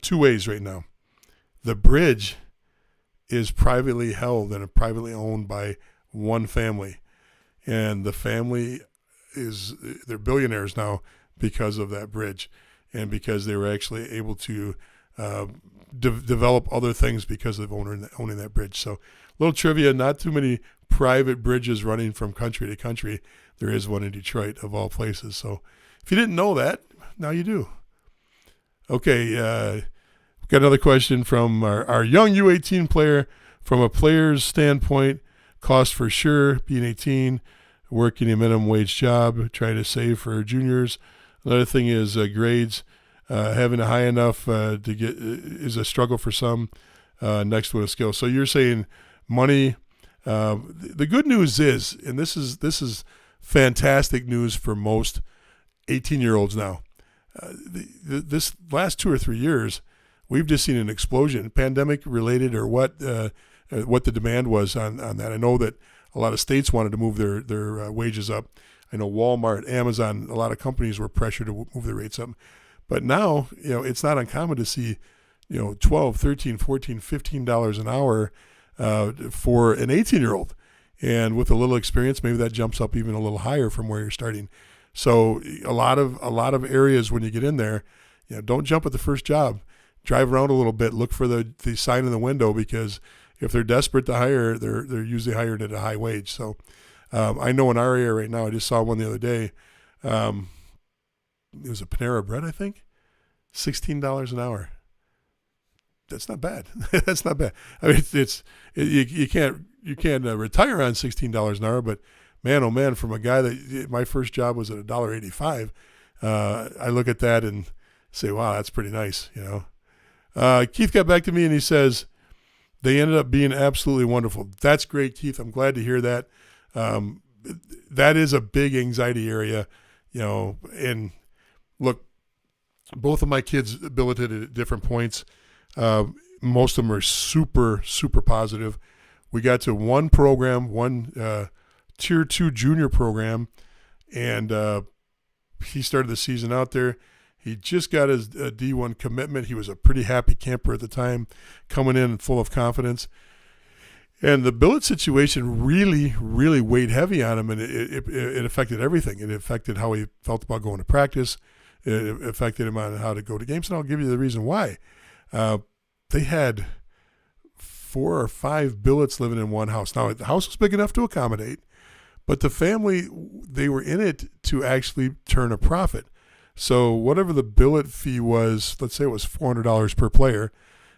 Two ways right now. The bridge is privately held and privately owned by one family. And the family they're billionaires now because of that bridge and because they were actually able to develop other things because of owning that bridge. So a little trivia, not too many private bridges running from country to country. There is one in Detroit of all places. So if you didn't know that, now you do. Okay, got another question from our young U18 player. From a player's standpoint, cost for sure, being 18, working a minimum wage job, trying to save for juniors. Another thing is grades. Having a high enough to get is a struggle for some. Next one is skill. So you're saying money. The good news is, and this is fantastic news for most 18-year-olds now. This last 2 or 3 years, we've just seen an explosion, pandemic related or what the demand was on that. I know that a lot of states wanted to move their wages up. I know Walmart, Amazon, a lot of companies were pressured to move their rates up. But now, it's not uncommon to see, $12, $13, $14, $15 an hour for an 18-year-old. And with a little experience, maybe that jumps up even a little higher from where you're starting. So a lot of areas when you get in there, don't jump at the first job. Drive around a little bit, look for the sign in the window, because if they're desperate to hire, they're usually hired at a high wage. So I know in our area right now, I just saw one the other day. It was a Panera Bread, I think, $16 an hour. That's not bad. That's not bad. I mean, you can't retire on $16 an hour, but man, oh man, from a guy that my first job was at $1.85, I look at that and say, wow, that's pretty nice. Keith got back to me and he says, they ended up being absolutely wonderful. That's great, Keith. I'm glad to hear that. That is a big anxiety area, and look, both of my kids billeted at different points. Most of them are super, super positive. We got to one program, one Tier 2 junior program, and he started the season out there. He just got his D1 commitment. He was a pretty happy camper at the time, coming in full of confidence. And the billet situation really, really weighed heavy on him, and it affected everything. It affected how he felt about going to practice. It affected him on how to go to games, and I'll give you the reason why. They had 4 or 5 billets living in one house. Now, the house was big enough to accommodate, but the family, they were in it to actually turn a profit. So whatever the billet fee was, let's say it was $400 per player,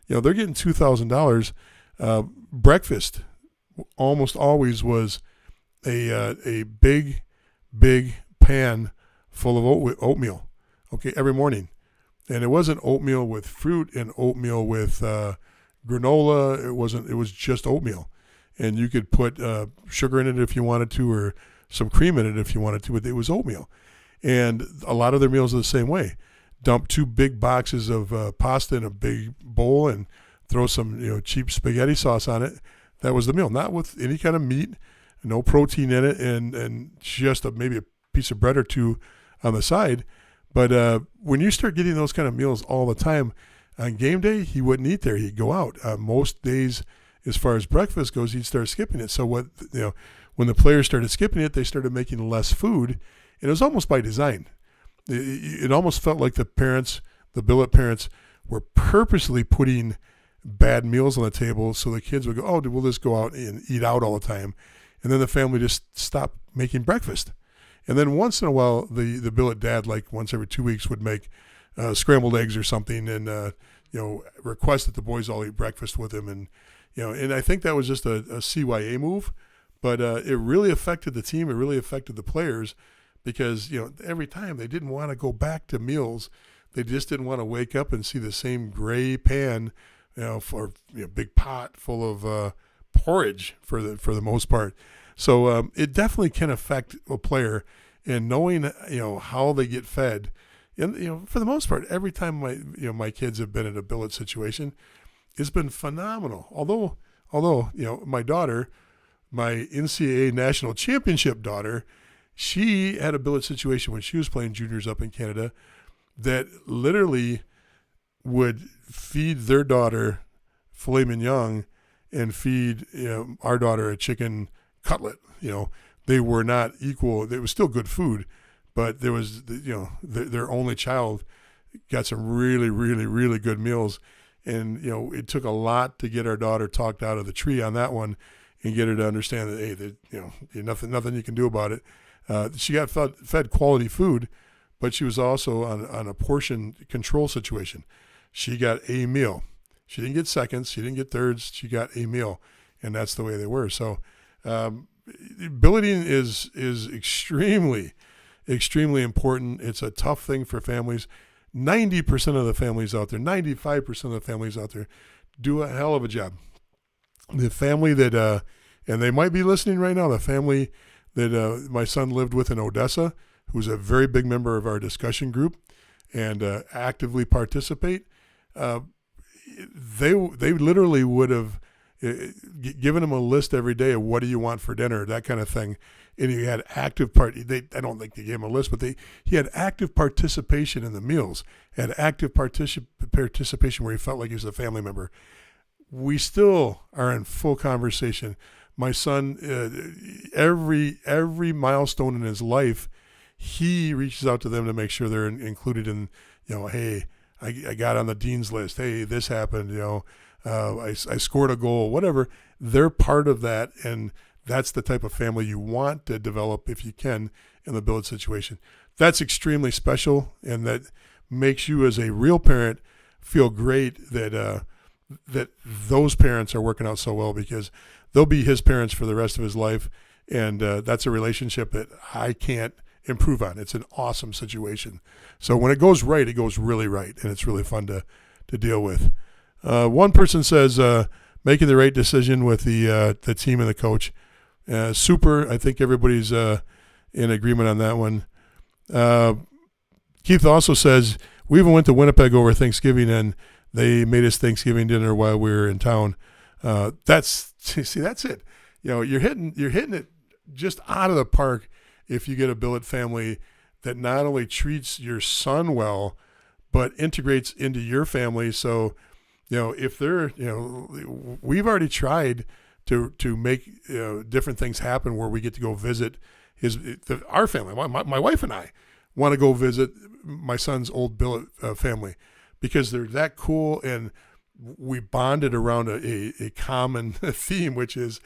they're getting $2,000. Breakfast almost always was a big pan full of oatmeal, okay, every morning. And it wasn't oatmeal with fruit and oatmeal with granola. It was just oatmeal. And you could put sugar in it if you wanted to, or some cream in it if you wanted to, but it was oatmeal. And a lot of their meals are the same way. Dump 2 big boxes of pasta in a big bowl and throw some cheap spaghetti sauce on it. That was the meal, not with any kind of meat, no protein in it, and just maybe a piece of bread or 2 on the side. But when you start getting those kind of meals all the time, on game day, he wouldn't eat there. He'd go out. Most days, as far as breakfast goes, he'd start skipping it. So when the players started skipping it, they started making less food. And it was almost by design. It almost felt like the billet parents, were purposely putting bad meals on the table so the kids would go, oh, we'll just go out and eat out all the time. And then the family just stopped making breakfast. And then once in a while, the billet dad, like once every 2 weeks, would make scrambled eggs or something and, request that the boys all eat breakfast with him. And I think that was just a CYA move, but it really affected the team. It really affected the players. Because, every time they didn't want to go back to meals. They just didn't want to wake up and see the same gray pan, for big pot full of porridge for the most part. So it definitely can affect a player, and knowing, how they get fed. And, for the most part, every time my kids have been in a billet situation, it's been phenomenal. Although, my daughter, my NCAA national championship daughter, she had a billet situation when she was playing juniors up in Canada that literally would feed their daughter filet mignon and feed our daughter a chicken cutlet. They were not equal. It was still good food, but there was their only child got some really, really, really good meals, and it took a lot to get our daughter talked out of the tree on that one and get her to understand that nothing you can do about it. She got fed quality food, but she was also on a portion control situation. She got a meal. She didn't get seconds. She didn't get thirds. She got a meal, and that's the way they were. So billeting is extremely, extremely important. It's a tough thing for families. 90% of the families out there, 95% of the families out there do a hell of a job. The family that, and they might be listening right now, the family that my son lived with in Odessa, who's a very big member of our discussion group and actively participate, they literally would have given him a list every day of what do you want for dinner, that kind of thing. And he had active I don't think they gave him a list, but he had active participation in the meals, had active participation where he felt like he was a family member. We still are in full conversation. My son, every milestone in his life, he reaches out to them to make sure they're included in, hey, I got on the dean's list. Hey, this happened. I scored a goal, whatever. They're part of that, and that's the type of family you want to develop if you can in the billet situation. That's extremely special, and that makes you as a real parent feel great that that those parents are working out so well, because they'll be his parents for the rest of his life, and that's a relationship that I can't improve on. It's an awesome situation. So when it goes right, it goes really right, and it's really fun to deal with. One person says, making the right decision with the team and the coach. Super. I think everybody's in agreement on that one. Keith also says we even went to Winnipeg over Thanksgiving, and they made us Thanksgiving dinner while we were in town. That's it. You're hitting it just out of the park if you get a billet family that not only treats your son well, but integrates into your family. So, if they're, we've already tried to make different things happen where we get to go visit our family. My wife and I want to go visit my son's old billet family because they're that cool, and we bonded around a common theme, which is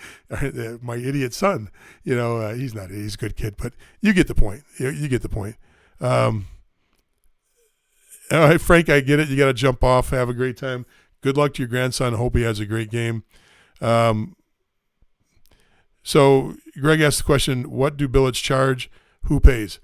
my idiot son. He's a good kid, but you get the point. You get the point. All right, Frank, I get it. You got to jump off. Have a great time. Good luck to your grandson. Hope he has a great game. So Greg asked the question, what do billets charge? Who pays?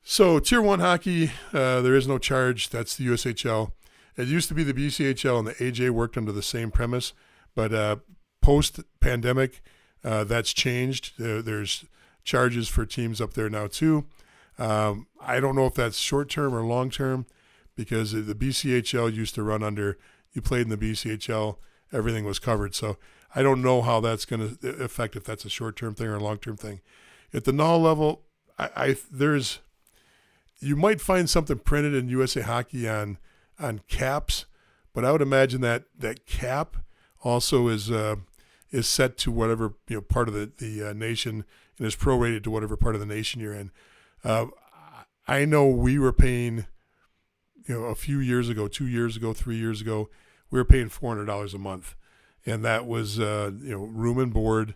So Tier 1 hockey, there is no charge. That's the USHL. It used to be the BCHL, and the AJ worked under the same premise. But post-pandemic, that's changed. There's charges for teams up there now too. I don't know if that's short-term or long-term because the BCHL used to run under, you played in the BCHL, everything was covered. So I don't know how that's going to affect if that's a short-term thing or a long-term thing. At the NAL level, you might find something printed in USA Hockey on caps, but I would imagine that cap also is set to whatever part of the nation and is prorated to whatever part of the nation you're in. I know we were paying, a few years ago, 2 years ago, 3 years ago, we were paying $400 a month, and that was room and board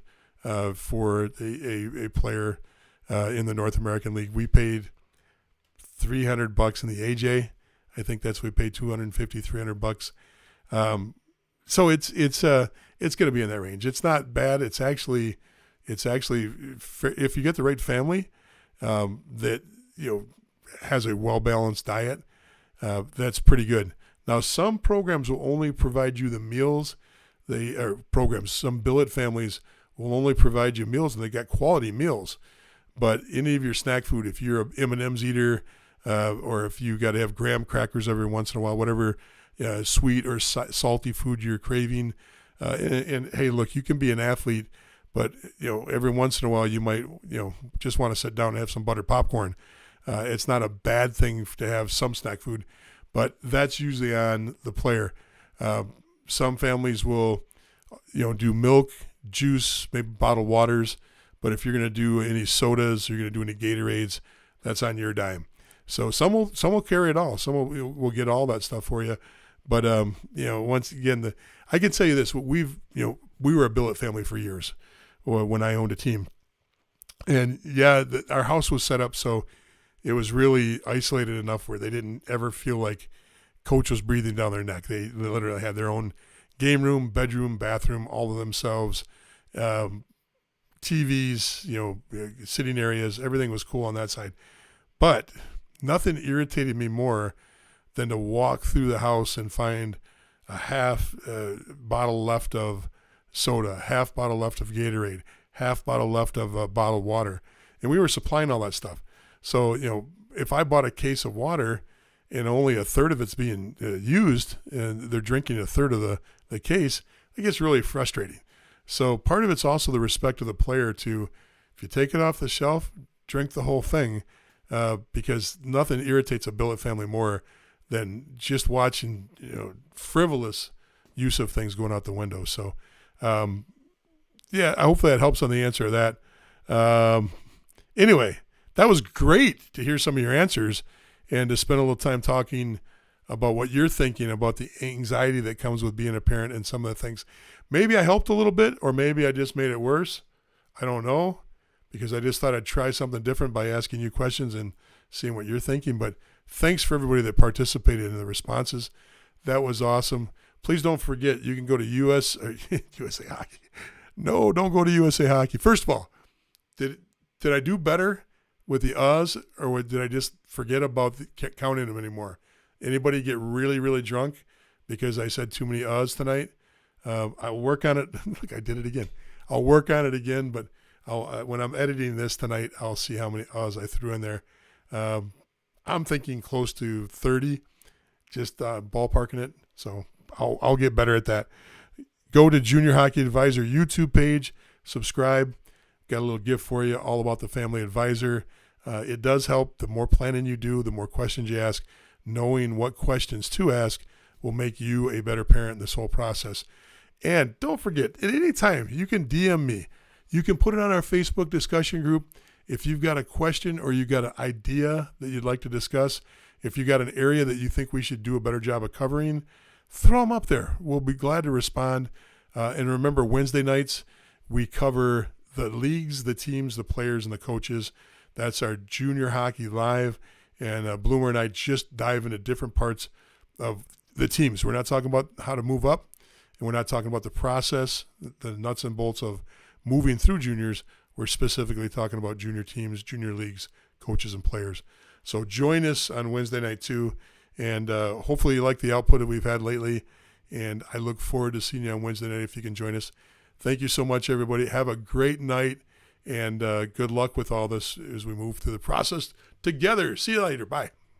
for a player in the North American League. We paid $300 in the AJ. I think that's we paid $250, $300. So it's going to be in that range. It's not bad. It's actually if you get the right family that has a well balanced diet, that's pretty good. Now some programs will only provide you the meals. Some billet families will only provide you meals, and they got quality meals. But any of your snack food, if you're a M&M's eater, or if you got to have graham crackers every once in a while, whatever sweet or salty food you're craving. And hey, look, you can be an athlete, but every once in a while you might just want to sit down and have some buttered popcorn. It's not a bad thing to have some snack food, but that's usually on the player. Some families will do milk, juice, maybe bottled waters, but if you're going to do any sodas, you're going to do any Gatorades, that's on your dime. So some will carry it all. Some will get all that stuff for you. But once again, I can tell you this: we were a billet family for years when I owned a team, and our house was set up so it was really isolated enough where they didn't ever feel like coach was breathing down their neck. They literally had their own game room, bedroom, bathroom, all to themselves. TVs, sitting areas, everything was cool on that side. But nothing irritated me more than to walk through the house and find a half bottle left of soda, half bottle left of Gatorade, half bottle left of bottled water. And we were supplying all that stuff. So, if I bought a case of water and only a third of it's being used and they're drinking a third of the case, it gets really frustrating. So part of it's also the respect of the player to, if you take it off the shelf, drink the whole thing. Because nothing irritates a billet family more than just watching frivolous use of things going out the window. So hopefully that helps on the answer of that. Anyway, that was great to hear some of your answers and to spend a little time talking about what you're thinking about the anxiety that comes with being a parent and some of the things. Maybe I helped a little bit, or maybe I just made it worse. I don't know, because I just thought I'd try something different by asking you questions and seeing what you're thinking. But thanks for everybody that participated in the responses. That was awesome. Please don't forget, you can go to USA Hockey. No, don't go to USA Hockey. First of all, did I do better with the or did I just forget about counting them anymore? Anybody get really, really drunk because I said too many tonight? I'll work on it. Look, I did it again. I'll work on it again, but when I'm editing this tonight, I'll see how many O's I threw in there. I'm thinking close to 30, just ballparking it. So I'll get better at that. Go to Junior Hockey Advisor YouTube page, subscribe. Got a little gift for you all about the Family Advisor. It does help. The more planning you do, the more questions you ask. Knowing what questions to ask will make you a better parent in this whole process. And don't forget, at any time, you can DM me. You can put it on our Facebook discussion group. If you've got a question or you've got an idea that you'd like to discuss, if you've got an area that you think we should do a better job of covering, throw them up there. We'll be glad to respond. And remember, Wednesday nights, we cover the leagues, the teams, the players, and the coaches. That's our Junior Hockey Live. And Bloomer and I just dive into different parts of the teams. We're not talking about how to move up, and we're not talking about the process, the nuts and bolts of moving through juniors. We're specifically talking about junior teams, junior leagues, coaches, and players. So join us on Wednesday night too. And hopefully you like the output that we've had lately. And I look forward to seeing you on Wednesday night if you can join us. Thank you so much, everybody. Have a great night. And good luck with all this as we move through the process together. See you later. Bye.